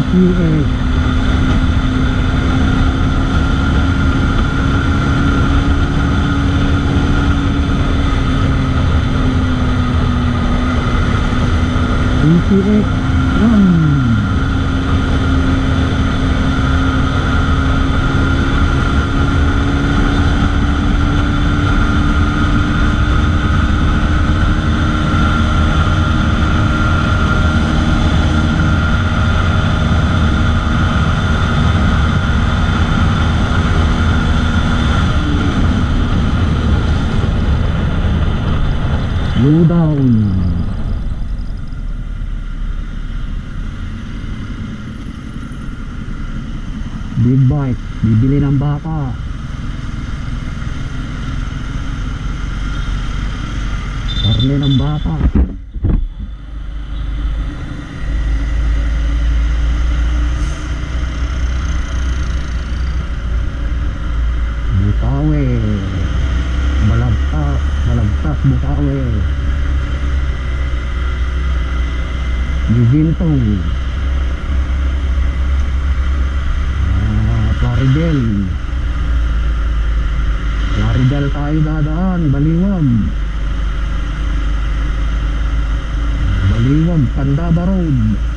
DCX. DCX 1. Low down. Big bike, bibili ng baka. Karne ng baka. Bukawi. Balagtas Bukawi. Giginto. Plaridel tayo dadaan. Baliwag Candaba Road.